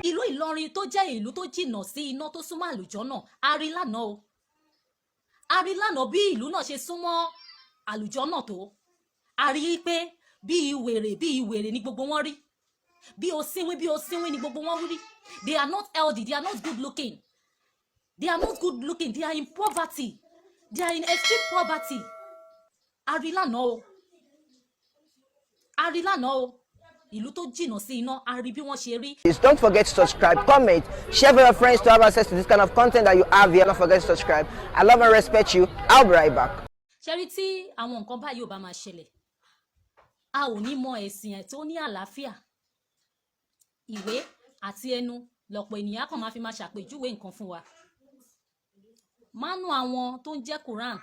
ìlú Ìlọrin tó jẹ́ ìlú tó jìnnà sí iná tó súnmọ́ àlùjọ́nà a rí lánàá o a rí lánàá bí ìlú náà ṣe súnmọ́ àlùjọ́nà tó a rí pé bí ìwèrè ni gbogbo wọn rí bí osínwín ni gbogbo wọn rí. They are not healthy, they are not good looking, they are in poverty, they are in extreme poverty. A rí lánàá o ìlú tó jìnnà sí iná a rí bí wọ́n ṣe rí. Please don't forget to subscribe, comment, share with your friends to have access to this kind of content that you have here. Don't forget to subscribe. I love and respect you. I'll be right back. Ṣẹ́rí tí àwọn nǹkan báyìí ò bá máa ṣẹlẹ̀ a ò ní mọ ẹ̀sìn ẹ̀ tó ní àlàáfíà. Ìwé àti ẹnu lọ̀pọ̀ ènìyàn kan máa fi máa ṣàpèjúwe nǹkan fún wa. Mánú àwọn tó ń jẹ́ Quran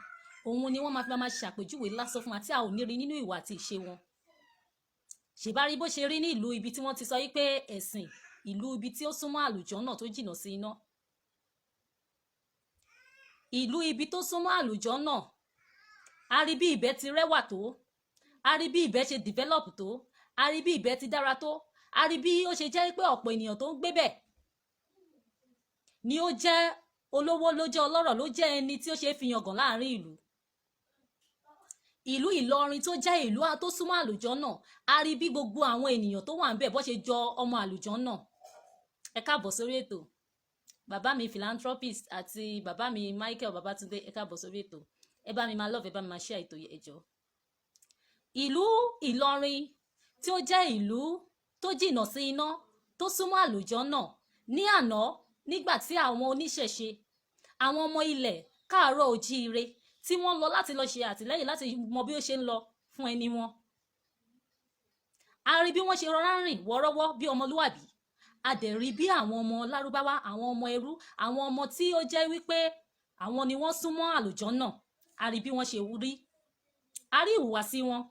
òun ni wọ́n máa fi máa ṣàpèjúwe lásán fún wa tí a ò ní rí nínú ìwà àti ìṣe wọn. Ṣèbárí bó ṣe rí ní ìlú ibi tí wọ́n ti sọ wípé ẹ̀sìn ìlú ibi tí ó súnmọ́ àlùjọ́nà tó jìnnà sí iná. Ìlú ibi tó súnmọ́ àlùjọ́nà a rí bí ibẹ̀ ti rẹwà tó, a rí bí ibẹ̀ ṣe develop tó, a rí bí ibẹ̀ ti dára tó, a rí bí ó ṣe jẹ́ pé ọ̀pọ̀ ènìyàn tó ń gbé bẹ̀ ni ó jẹ́ olówó, ló jẹ́ ọlọ́rọ̀, ló jẹ́ ẹni tí ó ṣe é fi yangàn láàrin ìlú. Ìlú Ìlọrin tó jẹ́ ìlú tó súnmọ́ àlùjọ́nà a rí bí gbogbo àwọn ènìyàn tó wà ń bẹ̀ bó ṣe jọ ọmọ àlùjọ́nà. Ẹ káàbọ̀ sórí ètò bàbá mi philanthropist àti bàbá mi Michael Babatunde, ẹ káàbọ̀ sórí ètò. Ẹ bá mi máa love, ẹ bá mi máa share ètò ẹjọ́. Ìlú Ìlọrin tí ó jẹ́ ìlú tó jìnnà sí iná tó súnmọ́ àlùjọ́nà ní àná nígbà tí àwọn oníṣẹ̀ṣe àwọn ọmọ ilẹ̀ káàárọ̀ ojíire tí wọ́n lọ láti lọ ṣe àtìlẹ́yìn láti mọ bí ó ṣe ń lọ fún ẹni wọn. A rí bí wọ́n ṣe rọra rìn wọ́rọ́wọ́ bí ọmọlúwàbí. A dẹ̀ rí bí àwọn ọmọ lárúbáwá, àwọn ọmọ ẹrú, àwọn ọmọ tí ó jẹ́ wípé àwọn ni wọ́n súnmọ́ àlùjọ́nà. A rí bí wọ́n ṣe rí. A rí ìhùwàsí wọn.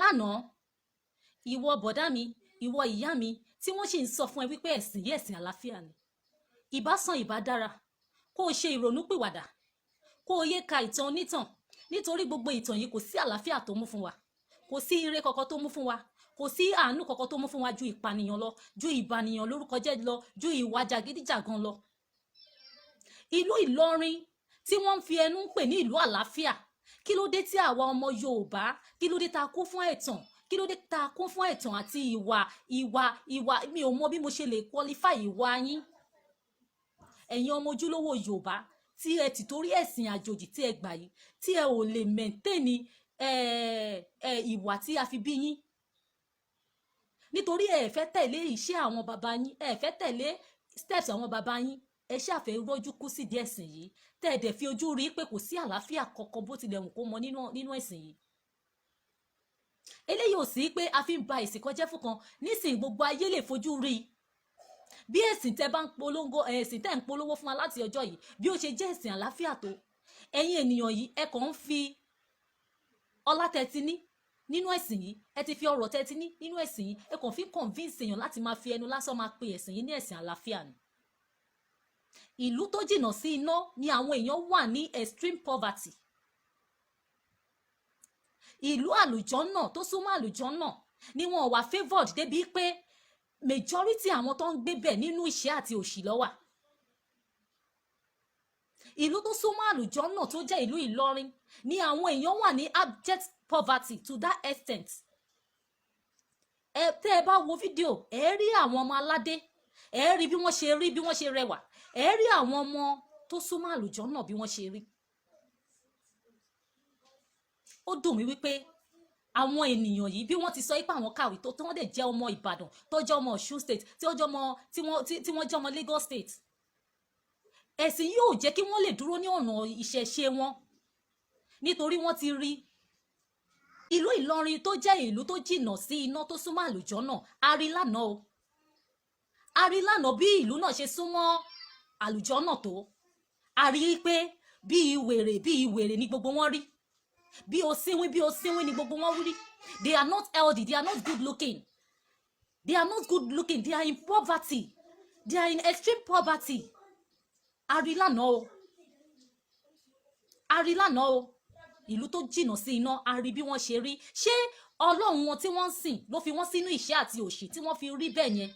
Lánàá ìwọ bọ̀dá mi, ìwọ ìyá mi tí wọ́n sì ń sọ fún ẹ wípé ẹ̀sìn yìí ẹ̀sìn àlàáfíà ni. Ìbá sàn ìbá dára kó o ṣe ìrònúpìwàdà kó o yé ka ìtàn onítàn nítorí gbogbo ìtàn yìí kò sí àlàáfíà tó mú fún wa, kò sí ire kankan tó mú fún wa, kò sí àánú kankan tó mú fún wa ju ìpànìyàn lọ, ju ìbànìyàn lórúkọ jẹ́ lọ, ju ìwà jàgídíjàgan lọ. Ìlú Ìlọrin tí wọ́n ń fi ẹnu pè ní ìlú àlàáfíà, kí ló dé tí àwa ọmọ Yorùbá kí ló dé tá a kún fún ẹ̀tàn, kí ló dé tá a kún fún ẹ̀tàn àti ìwà mi ò mọ bí mo ṣe lè qualify ìwà yín. Ẹ̀yin ọmọ ojúlówó Yorùbá tí ẹ ti torí ẹ̀sìn àjòjì tí ẹ gbà yìí tí ẹ ò lè maintain ìwà tí a fi bí yín nítorí ẹ fẹ́ tẹ̀lé iṣẹ́ àwọn baba yín, ẹ fẹ́ tẹ̀lé steps àwọn baba yín, ẹ ṣàfẹ́ rọ́jú kú sí díẹ̀ ẹ̀sìn yìí tẹ́ ẹ dẹ̀ fi ojú rí pé kò sí àlàáfíà kankan bó tilẹ̀ wù kó mọ nínú ẹ̀sìn yìí. Eléyìí ò sí pé a fi ń ba ẹ̀sìn kan jẹ́ fún kan, nísìnyí gbogbo ayé lè fojú rí i. Bí ẹ̀sìn tẹ́ bá ń polongo, ẹ̀sìn tẹ́ ń polówó fún wa láti ọjọ́ yìí bí ó ṣe jẹ́ ẹ̀sìn àlàáfíà tó, ẹ̀yin ènìyàn yìí ẹ kàn ń fi ọlá tẹ́tí ní nínú ẹ̀sìn yìí, ẹ ti fi ọrọ̀ tẹ́tí ní nínú ẹ̀sìn yìí, ẹ kàn fi convince èèyàn láti máa fi ẹnu lásán máa pe ẹ̀sìn yìí ní ẹ̀sìn àlàáfíà ni. Ìlú tó jìnnà sí iná ni àwọn èèyàn wà ní extreme poverty. Ìlú àlùjọ́nà tó súnmọ́ àlùjọ́nà ni wọn wà favored débi pé majority àwọn tó ń gbé bẹ̀ nínú ìṣẹ́ àti òṣì ló wà. Ìlú tó súnmọ́ àlùjọ́nà tó jẹ́ ìlú Ìlọrin ni àwọn èèyàn wà ní abject poverty to that extent. Tẹ́ ẹ bá wo fídíò ẹ rí àwọn ọmọ aládé, ẹ rí bí wọ́n ṣe rí, bí wọ́n ṣe rẹwà, ẹ rí àwọn ọmọ tó súnmọ́ àlùjọ́nà bí wọ́n ṣe rí. Ó dùn mí wípé àwọn ènìyàn yìí bí wọ́n ti sọ pé àwọn kàwé tó wọ́n dẹ̀ jẹ́ ọmọ Ìbàdàn, tó jẹ́ ọmọ Ọ̀ṣun state, tí wọ́n jẹ́ ọmọ Lagos state, ẹ̀sìn yóò jẹ́ kí wọ́n lè dúró ní ọ̀nà ìṣẹ̀ṣe wọn nítorí wọ́n ti rí. Ìlú Ìlọrin tó jẹ́ ìlú tó jìnnà sí iná tó súnmọ́ àlùjọ́nà a rí lánàá o, a rí lánàá bí ìlú náà ṣe súnmọ́ àlùjọ́nà tó, a rí pé bí ìwèrè ni gbogbo wọn rí, bí osínwín ni gbogbo wọn rí. They are not healthy, they are not good looking, they are in poverty, they are in extreme poverty. A rí lánàá o, ìlú tó jìnnà sí iná a rí bí wọ́n ṣe rí. Ṣé Ọlọ́run wọn tí wọ́n ń sìn ló fi wọ́n sínú ìṣẹ́ àti òṣì tí wọ́n fi rí bẹ́ẹ̀ yẹn?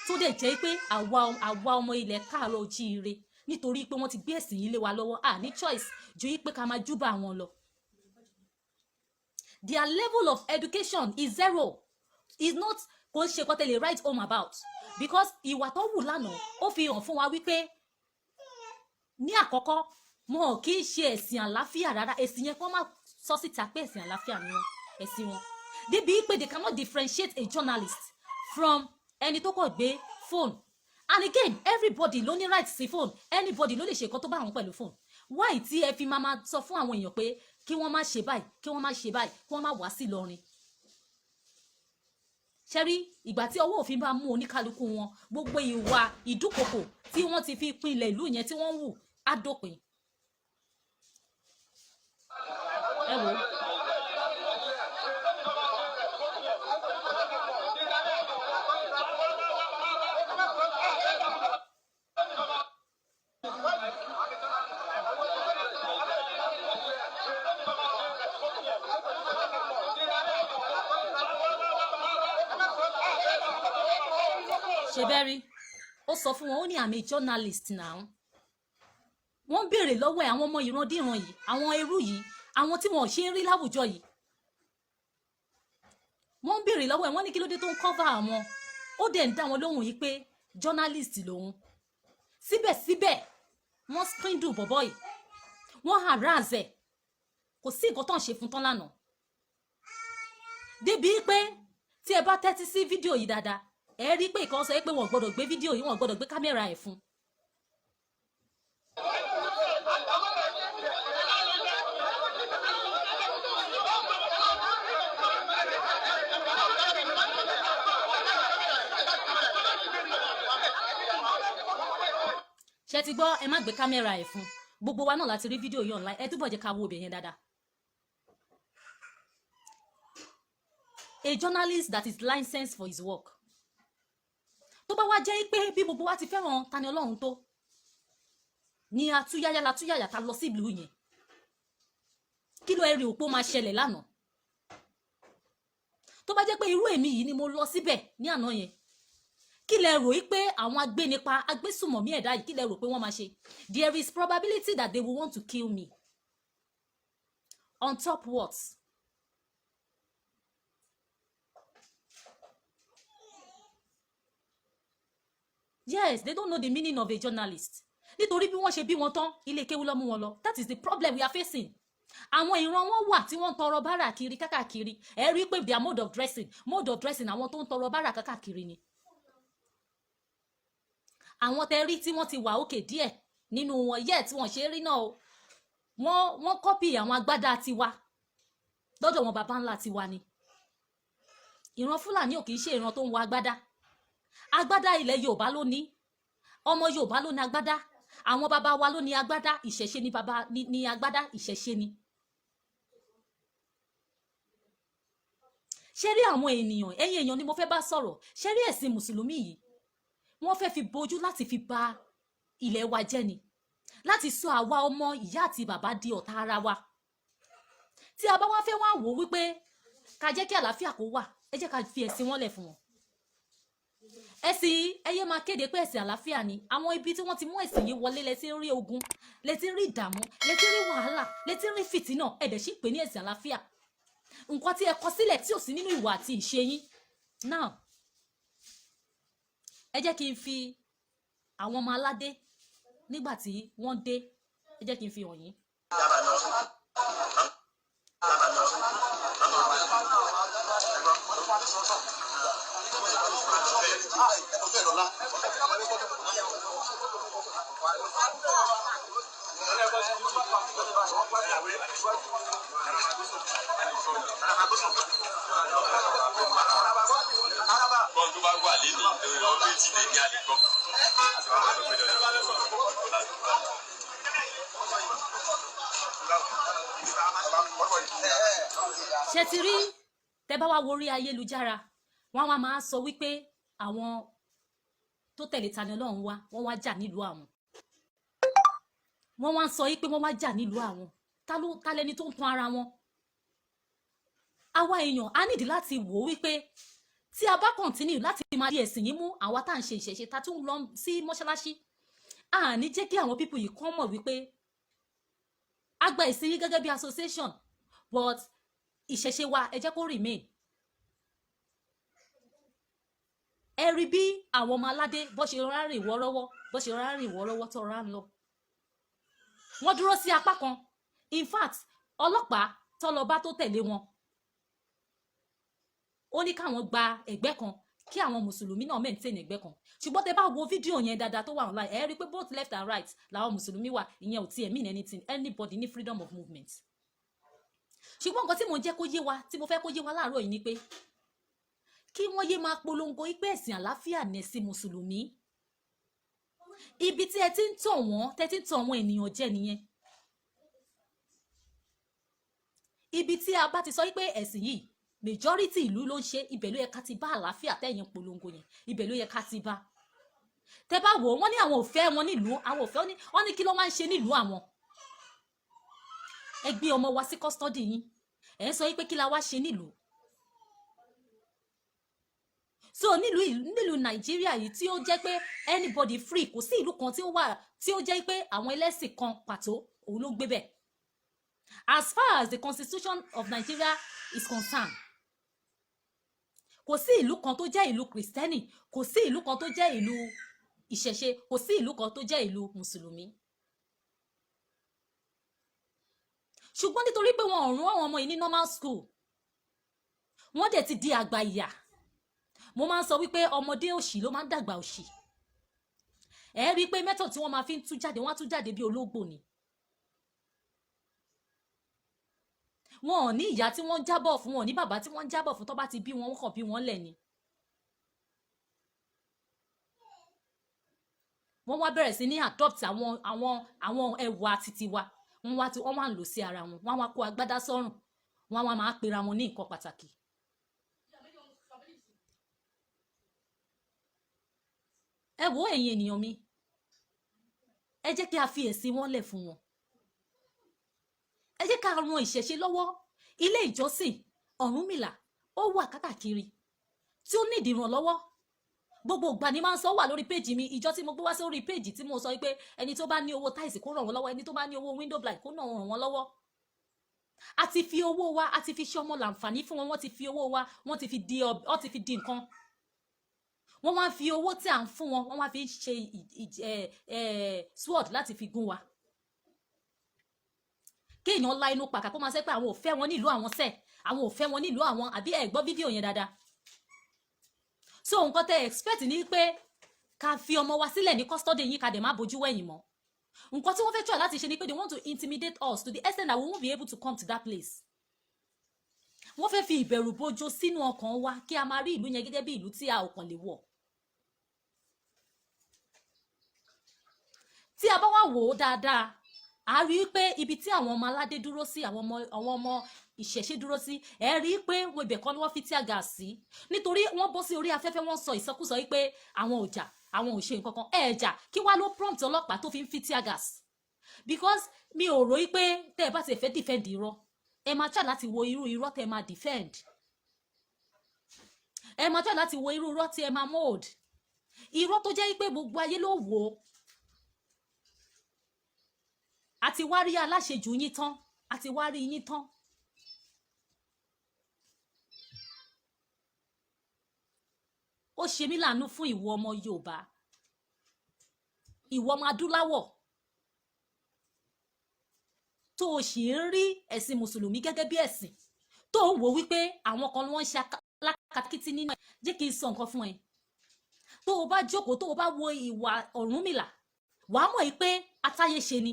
tó dẹ̀ jẹ́ pé àwa ọmọ ilẹ̀ káàárọ̀ ojíire nítorí pé wọ́n ti gbé ẹ̀sìn yìí lé wa lọ́wọ́ à ní choice ju yí pé ká máa júbà wọn lọ. Their level of education is zero. Is not kò ṣe kọ́ tẹ́lẹ̀ write home about because ìwà tó wù lánàá ó fi hàn fún wa wípé ní àkọ́kọ́ wọn kì í ṣe ẹ̀sìn àlàáfíà rárá. ẹ̀sìn yẹn kọ́ máa sọ síta pé ẹ̀sìn àlàáfíà ni wọn ẹ̀sìn wọn débi pé they cannot differentiate a journalist from ẹni tó kọ̀ gbé phone. And again everybody ló ní right sí phone, anybody ló lè ṣe nǹkan tó bá wọn pẹ̀lú phone. Why tí ẹ fi máa sọ fún àwọn èèyàn pé kí wọ́n má ṣe báyìí kí wọ́n má ṣe báyìí kí wọ́n má wá sí Ìlọrin? ṣẹ́rí ìgbà tí ọwọ́ òfin bá mú oníkálukú wọn gbogbo ìwà ìdúkokò tí wọ́n ti fi pinlẹ̀ ìlú yẹn tí wọ́n ń wù á dópin. ẹ wò ó. ṣebẹ́rí ó sọ fún wọn ó ní I'm a journalist now. wọ́n béèrè lọ́wọ́ ẹ̀ àwọn ọmọ ìrandíran yìí àwọn ẹrú yìí àwọn tí wọ́n ṣe ń rí láwùjọ yìí wọ́n béèrè lọ́wọ́ ẹ̀ wọ́n ní kí ló dé tó ń cover àwọn ó dẹ̀ ń dá wọn lóhùn yìí pé journalist lòun. síbẹ̀síbẹ̀ wọ́n swindle bọ̀bọ̀ yìí wọ́n harass ẹ̀ kò sí nǹkan tó ń ṣe fún tán lánàá débi pé tí ẹ bá tẹ́tí sí fídíò yìí dáadáa ẹ rí pé ìkan sọ pé wọ́n gbọ́dọ̀ gbé fídíò yìí wọ́n gbọ́dọ̀ gbé kámẹ́rà ẹ̀ fún. ṣé ti gbọ́ ẹ má gbé kámẹ́rà ẹ̀ fún gbogbo wa náà láti rí fídíò yìí online ẹ túbọ̀ jẹ́ ká wo obìnrin yẹn dáadáa. A journalist that is licensed for his work. tó bá wá jẹ́ pé bí gbogbo wa ti fẹ́ràn Tani Olohun tó ní atúyáyá ta lọ sí ìlú yẹn kí ló rí òpó máa ṣẹlẹ̀ lánàá? tó bá jẹ́ pé irú èmi yìí ni mo lọ síbẹ̀ ní àná yẹn kí lẹ rò pé àwọn agbénipa agbésùmọ̀mí ẹ̀dá yìí kí lẹ rò pé wọ́n máa ṣe? There is probability that they will want to kill me. On top what? Yes, they don't know the meaning of a journalist. Nítorí bí wọ́n ṣe bí wọn tán ilé kéwú ló mú wọn lọ. That is the problem we are facing. Àwọn ìran wọn wà tí wọ́n tọrọ bárà kiri kákàkiri. Ẹ rí pé their mode of dressing àwọn tó ń tọrọ bárà kákàkiri ni. Àwọn tẹ́ rí tí wọ́n ti wà òkè díẹ̀ nínú wọn yẹ tí wọ́n ṣe rí náà o. Wọ́n kọ́pì àwọn agbádá tiwa. Lọ́dọ̀ wọn bàbá ńlá tiwa ni. Ìran Fúlàní ò kì í ṣe ìran tó ń wọ agbádá. Agbádá ilẹ̀ Yorùbá ló ní ọmọ Yorùbá ló ní agbádá àwọn bàbá wa ló ní agbádá ìṣẹ̀ṣe ní bàbá ní agbádá ìṣẹ̀ṣe ni. ṣé rí àwọn ènìyàn ẹ̀yin èèyàn ni mo fẹ́ bá sọ̀rọ̀ ṣé rí ẹ̀sìn mùsùlùmí yìí wọ́n fẹ́ fi bojú láti fi bà ilẹ̀ wa jẹ́ ni láti sọ àwa ọmọ ìyá àti bàbá di ọ̀tá ara wa. tí a bá wá fẹ́ wá wò wípé ká jẹ́ kí àlàáfíà kó wà ẹ jẹ́ ká fi ẹ̀sìn wọn lẹ̀ fún wọn. ẹ̀sìn ẹyẹ máa kéde pé ẹ̀sìn àlàáfíà ni àwọn ibi tí wọ́n ti mú ẹ̀sìn yìí wọlé lẹ́tí rí ogun lẹ́tí rí ìdààmú lẹ́tí rí wàhálà lẹ́tí rí fìtínà ẹ̀dẹ̀ sì pè ní ẹ̀sìn àlàáfíà nǹkan tí ẹ kọ sílẹ̀ tí ò sí nínú ìwà àti ìṣe yín. now ẹ jẹ́ kí n fi àwọn ọmọ aládé nígbà tí wọ́n dé ẹ jẹ́ kí n fi hàn yín. Quando vai ali, eu pedi de ali. ṣé ti rí tẹ́ bá wá worí ayélujára wọ́n wá máa sọ wípé àwọn tó tẹ̀lé Tani Olohun wá wọ́n wá jà nílùú àwọn wọ́n wá ń sọ wípé wọ́n wá jà nílùú àwọn ta lẹni tó ń tan ara wọn. àwa èèyàn á nídìí láti wò ó wípé tí a bá continue láti máa di ẹ̀sìn yìí mú àwa tá à ń ṣe ìṣẹ̀ṣe tá tún lọ sí mọ́ṣáláṣí a ní jẹ́ kí àwọn people yìí kàn mọ̀ wípé a gba ìsìn yìí gẹ́gẹ́ bí association but ìṣẹ̀ṣe wa ẹ jẹ́ kó remain. ẹ rí bí àwọn ọmọ aládé bó ṣe rọra rìn wọ́ọ́rọ́wọ́ tó rọra ń lọ wọ́n dúró sí apá kan in fact ọlọ́pàá tó lọ bá tó tẹ̀lé wọn ó ní káwọn gba ẹ̀gbẹ́ kan kí àwọn mùsùlùmí náà maintain ẹ̀gbẹ́ kan ṣùgbọ́n tẹ bá wo fídíò yẹn dáadáa tó wà online ẹ rí pé both left and right làwọn mùsùlùmí wà ìyẹn ò tiẹ̀ mean anything anybody ní freedom of movement. ṣùgbọ́n nǹkan tí mo jẹ́ kó yé wa tí mo fẹ́ kó yé wa láàárọ̀ yìí ni pé kí wọ́n yé máa polongo pé ẹ̀sìn àlàáfíà ní ẹ̀sìn mùsùlùmí ibi tí ẹ ti ń tàn wọ́n tẹ́ ti ń tàn àwọn ènìyàn jẹ nìyẹn. ibi tí a bá ti sọ pé ẹ̀sìn yìí majority ìlú ló ń ṣe ibẹ̀ ló yẹ ká ti bá àlàáfíà tẹ̀yìn polongo yẹn ibẹ̀ ló yẹ ká ti bá. tẹ́ bá wò wọ́n ní àwọn òfẹ́ wọn nílùú àwọn òfẹ́ wọ́n ní kí ló máa ń ṣe nílùú àwọn. ẹ gbé ọmọ wa sí custody yín ẹ ń sọ pé kí la wá ṣe nílùú. so nílùú nàìjíríà yìí tí ó jẹ́ pé anybody free kò sí ìlú kan tí ó wà tí ó jẹ́ pé àwọn ẹlẹ́sìn kan pàtó òun ló gbé bẹ̀. as far as the constitution of Nigeria is concerned kò sí ìlú kan tó jẹ́ ìlú kristẹni kò sí ìlú kan tó jẹ́ ìlú ìṣẹ̀ṣe kò sí ìlú kan tó jẹ́ ìlú mùsùlùmí. ṣùgbọ́n nítorí pé wọn ò rán àwọn ọmọ yìí ní normal school wọ́n dẹ̀ ti di àgbà ìyà. mo máa ń sọ wípé ọmọdé òṣì ló máa ń dàgbà òṣì. ẹ rí i pé method tí wọ́n máa fi ń tú jáde wọ́n á tú jáde bí ológbò ni. wọn ò ní ìyá tí wọ́n ń jábọ̀ fún wọn ní bàbá tí wọ́n ń jábọ̀ fún tó bá ti bí wọn kàn bí wọn lẹ̀ ni. wọ́n wá bẹ̀rẹ̀ sí ní adopt àwọn ẹwà títí wa wọ́n wá ń lò sí ara wọn wọ́n wá kó agbádá sọ́rùn wọ́n wá máa pera wọn ní nǹkan pàtàkì. ẹ wo ẹ̀yin ènìyàn mi ẹ jẹ́ kí a fi ẹ̀sìn wọn lẹ̀ fún wọn. ẹ jẹ́ ká ran ìṣẹ̀ṣe lọ́wọ́ ilé ìjọsìn Ọ̀rúnmìlà ó wà káàkiri tí ó nídìí ìrànlọ́wọ́ gbogbo ìgbà ni máa ń sọ wà lórí péjì mi ìjọ tí mo gbé wá sórí péjì tí mo sọ pé ẹni tó bá ní owó táìsì kó ràn wọ́n lọ́wọ́ ẹni tó bá ní owó window blind kó ràn wọ́n lọ́wọ́. a ti fi owó wa a ti fi ṣe ọmọ làǹfààní fún wọn wọ́n ti fi owó wa wọ́n ti fi di nǹkan. wọ́n wá fi owó tí à ń fún wọn wọ́n wá fi ṣe sword láti fi gún wa. kéèyàn la inú pàkà kó máa ṣe pé àwọn ò fẹ́ wọn nílùú àwọn àwọn ò fẹ́ wọn nílùú àwọn àbí ẹ gbọ́ fídíò yẹn dáadáa. so nǹkan tẹ́ expect ni pé ká fi ọmọ wa sílẹ̀ ní custody yín ká dẹ̀ má bójú wẹ̀yìn mọ́. nǹkan tí wọ́n fẹ́ try láti ṣe ni pé they want to intimidate us to the extent that we won't be able to come to that place. wọ́n fẹ́ fi ìbẹ̀rù bojo sínú ọkàn wa kí a máa rí ìlú yẹn gẹ́gẹ́ bí ìlú tí a ò kàn lè wọ̀. tí a bá wá wò ó dáadáa a rí i pé ibi tí àwọn ọmọ aládé dúró sí àwọn ọmọ ìṣẹ̀ṣe dúró sí ẹ rí i pé wo ibẹ̀ kan ni wọ́n fi tear gas sí nítorí wọ́n bọ́ sí orí afẹ́fẹ́ wọ́n sọ ìsọkúsọ yìí pé àwọn ò jà àwọn ò ṣe nǹkan kan jà kí wá ló prompt ọlọ́pàá tó fi ń fi tear gas because mi ò rò pé tẹ́ ẹ bá ti fẹ́ defend irọ́ ẹ máa try láti wo irú irọ́ tẹ́ ẹ máa defend ẹ máa try láti wo irú irọ́ tí ẹ máa mold irọ́ tó jẹ́ pé gbogbo ayé ló wò ó àti wá rí aláṣejù yín tán àti wá rí yín tán. ó ṣe mí láàánú fún ìwọ ọmọ Yorùbá ìwọ ọmọ adúláwọ̀ tó o sì ń rí ẹ̀sìn mùsùlùmí gẹ́gẹ́ bí ẹ̀sìn tó o wò wípé àwọn kan wọ́n ń ṣe alákatakítí nínú ẹ̀ jẹ́ kí n sọ nǹkan fún ẹ tó o bá jókòó tó o bá wo ìwà Ọ̀rúnmìlà wàá mọ̀ yìí pé atáyé ṣe ni.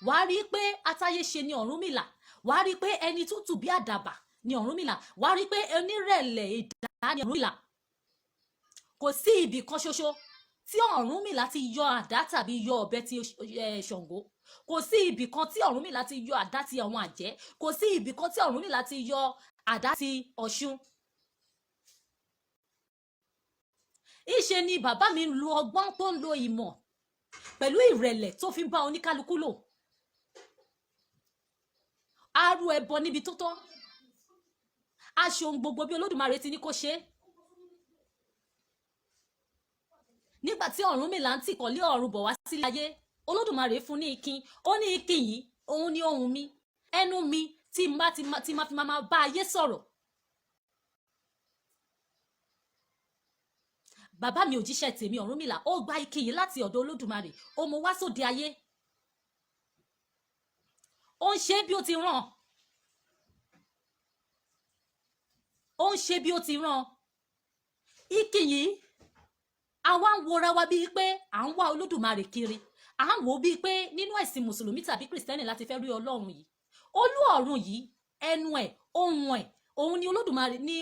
wàá rí pé atáyé ṣe ni Ọ̀rúnmìlà wàá rí pé ẹni tútù bí àdàbà ni Ọ̀rúnmìlà wàá rí pé onírẹ̀lẹ̀ ìdá ni Ọ̀rúnmìlà kò sí ibì kan ṣoṣo tí Ọ̀rúnmìlà ti yọ àdá tàbí yọ ọ̀bẹ ti Ṣàngó kò sí ibì kan tí Ọ̀rúnmìlà ti yọ àdá ti àwọn àjẹ́ kò sí ibì kan tí Ọ̀rúnmìlà ti yọ àdá ti Ọ̀ṣun. ìṣe ni bàbá mi ń lo ọgbọ́n tó ń lo ìmọ̀ pẹ̀lú ìrẹ̀lẹ̀ tó fi ń bá oníkálukú lò. á rú ẹbọ níbi tó tọ́, á ṣe ohun gbogbo bí Olódùmarè ti ní kó ṣe. Nígbà tí Ọ̀rúnmìlà ń tìkọ̀lé ọ̀run bọ̀ wá sílé ayé, Olódùmarè fún ní ikin, ó ní ikin yìí òun ni ohùn mi, ẹnu mi tí ma fi máa bá ayé sọ̀rọ̀. Bàbá mi òjíṣẹ́ tèmi Ọ̀rúnmìlà ó gba ikin yìí láti ọ̀dọ̀ Olódùmarè, ó mú wá sóde ayé, ó ń ṣe bí ó ti rán, ó ń ṣe bí ó ti rán. Ikin yìí àwa ń wora wa bíi pé à ń wá Olódùmarè kiri, à ń wò bíi pé nínú ẹ̀sìn mùsùlùmí tàbí kìrìsìtẹ́nì láti fẹ́ rí Ọlọ́run yìí. Olú ọ̀run yìí, ẹnu ẹ̀, ohùn ẹ̀, òun ni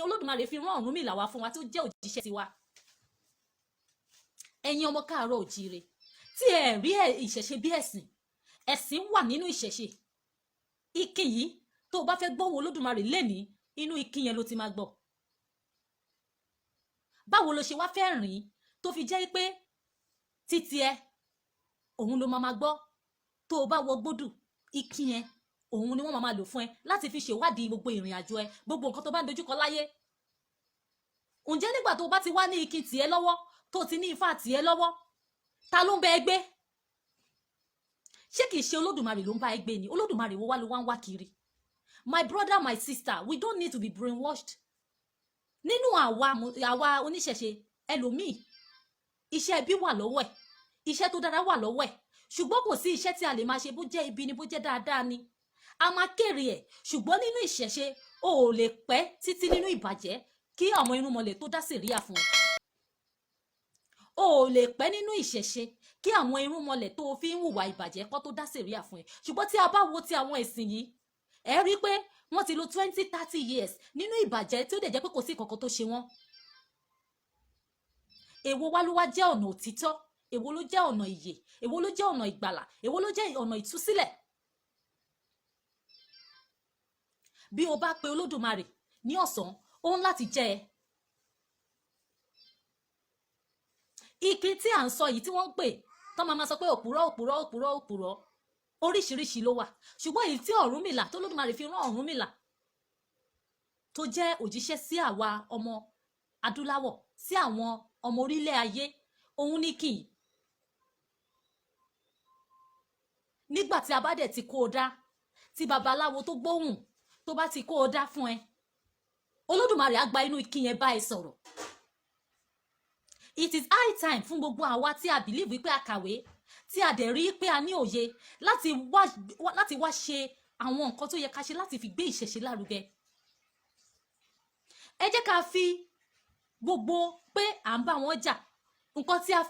Olódùmarè fi rán Ọ̀rúnmìlà wá fún wa tó jẹ́ òjíṣẹ́ tiwa. Ẹ̀yin ọmọ káàárọ̀ òjíire tí ẹ rí ìṣẹ̀ṣe bí ẹ̀sìn wà nínú ìṣẹ̀ṣe. Ikin yìí tó bá fẹ́ gbọ́ Olódùmarè lénìí, inú ikin yẹn ló ti máa gbọ́. Báwo lo ṣe wá fẹ́ rìn tó fi jẹ́ pé títí ẹ òun ló máa gbọ́? Tó o bá wọ gbódù, ikin yẹn òun ni wọ́n máa lò fún ẹ láti fi ṣèwádìí gbogbo ìrìn àjò ẹ, gbogbo nǹkan tó bá ń dojúkọ láyé. Ǹjẹ́ nígbà tó bá ti wá ní ikin tiẹ̀ lọ́wọ́, tó ti ní ifá tiẹ̀ lọ́wọ́, ta ló ń bẹ ẹ gbé? Ṣé kìí ṣe Olódùmarè ló ń bá ẹ gbé ni? Olódùmarè wo wá ló wá ń wá kiri? My brother, my sister, we don't need to be brainwashed. Nínú àwa oníṣẹ̀ṣe ẹlòmíì, iṣẹ́ ẹbí wà lọ́wọ́ ẹ̀, iṣẹ́ tó dára wà lọ́wọ́ ẹ̀, ṣùgbọ́n kò sí iṣẹ́ tí a lè máa ṣe bó jẹ́ ibi ni bó jẹ́ dáadáa ni. A máa kéré ẹ̀, ṣùgbọ́n nínú ìṣẹ̀ṣe o ò lè pẹ́ títí nínú ìbàjẹ́ kí àwọn irúnmọlẹ̀ tó dá sẹ̀ríà fún ẹ. O ò lè pẹ́ nínú ìṣẹ̀ṣe kí àwọn irúnmọlẹ̀ tó fi ń hùwà ìbàjẹ́ kó tó dá sẹ̀ríà fún ẹ. Ṣùgbọ́n tí a bá wo ti àwọn ẹ̀sìn yìí, ẹ rí pé wọ́n ti lò 20-30 years nínú ìbàjẹ́ tí ó dẹ̀ jẹ́ pé kò sí kankan tó ṣe wọ́n. Èwo wá ló wá jẹ́ ọ̀nà òtítọ́? Èwo ló jẹ́ ọ̀nà ìyè? Èwo ló jẹ́ ọ̀nà ìgbàlà? Èwo ló jẹ́ ọ̀nà ìtúsílẹ̀? Bí o bá pe Olódùmarè ní ọ̀sán, ó ń láti jẹ́ ẹ. Ikin tí à ń sọ yìí tí wọ́n ń pè tán máa sọ pé òpùrọ́ oríṣiríṣi ló wà, ṣùgbọ́n èyí tí Ọ̀rúnmìlà tó Olódùmarè fi rán Ọ̀rúnmìlà tó jẹ́ òjíṣẹ́ sí àwa ọmọ adúláwọ̀, sí àwọn ọmọ orílẹ̀ ayé, òun ní kì í. Nígbà tí a bá dẹ̀ ti kó o dá, tí babaláwo tó gbóhùn tó bá ti kó o dá fún ẹ, Olódùmarè á gba inú ikin yẹn bá ẹ sọ̀rọ̀. It is high time fún gbogbo àwa tí a believe wípé a kàwé, tí a dẹ̀ rí pé a ní òye láti wá ṣe àwọn nǹkan tó yẹ ká ṣe láti fi gbé ìṣẹ̀ṣe lárugẹ. Ẹ jẹ́ ká fi gbogbo pé à ń bá wọn jà, nǹkan tí a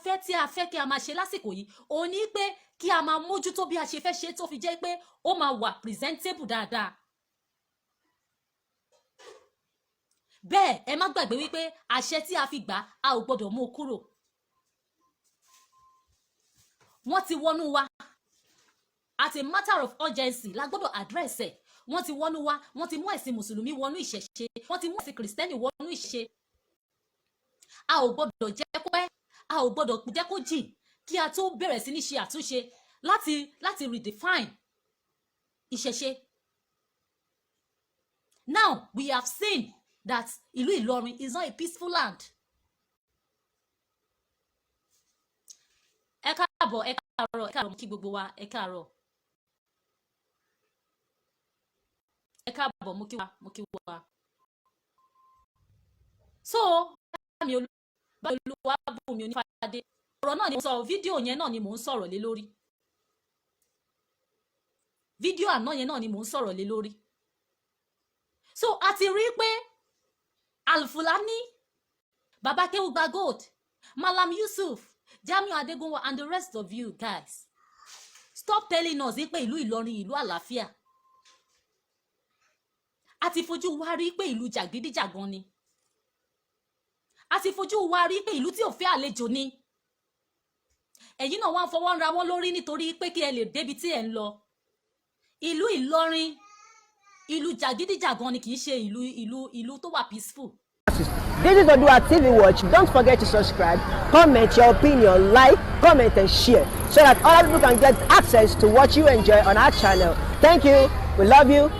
fẹ́ kí a máa ṣe lásìkò yìí, òun ní pé kí a máa mójútó bí a ṣe fẹ́ ṣe tó fi jẹ́ pé ó máa wà presentable dáadáa. Bẹ́ẹ̀ ẹ má gbàgbé wípé àṣẹ tí a fi gbà a ò gbọdọ̀ mú kúrò. Wọ́n ti wọnú wa as a matter of urgency la gbọdọ̀ address ẹ̀. Wọ́n ti wọnú wa, wọ́n ti mú ẹ̀sìn mùsùlùmí wọnú ìṣẹ̀ṣe, wọ́n ti mú ẹ̀sìn kìrìsìtẹ́nì wọnú ìṣẹ̀ṣe. A ò gbọdọ̀ jẹ́ kó pẹ́, a ò gbọdọ̀ jẹ́ kó jìn kí a tó bẹ̀rẹ̀ sí ní ṣe àtúnṣe láti redefine ìṣẹ̀ṣe. Now we have seen that ìlú Ìlọrin is not a peaceful land. Ẹ káàbọ̀ kí gbogbo wa, ẹ káàárọ̀. Ẹ káàbọ̀ mo kí wa. So, mi Olúwa bù mí onífàdé. Ọ̀rọ̀ náà ni mo sọ, fídíò yẹn náà ni mò ń sọ̀rọ̀ lé lórí. Fídíò àná yẹn náà ni mò ń sọ̀rọ̀ lé lórí. So, a ti rí pé Alfulani, Baba Kewugba Gold, Malam Yusuf, Jamiu Adegunwa, and the rest of you guys, stop telling us pé ìlú Ìlọrin ìlú àlàáfíà. A ti fojú wa rí pé ìlú jàgídíjàgan ni. A ti fojú wa rí pé ìlú tí ò fẹ́ àlejò ni. Ẹ̀yin náà wá ń fọwọ́ ra wọ́n lórí nítorí pé kí ẹ lè débi tí ẹ ń lọ. Ìlú Ìlọrin, ìlú jàgídíjàgan ni, kì í ṣe ìlú tó wà peaceful. This is OĽdùa TV Watch. Don't forget to subscribe, comment your opinion, like, comment and share so that other people can get access to what you enjoy on our channel. Thank you. We love you.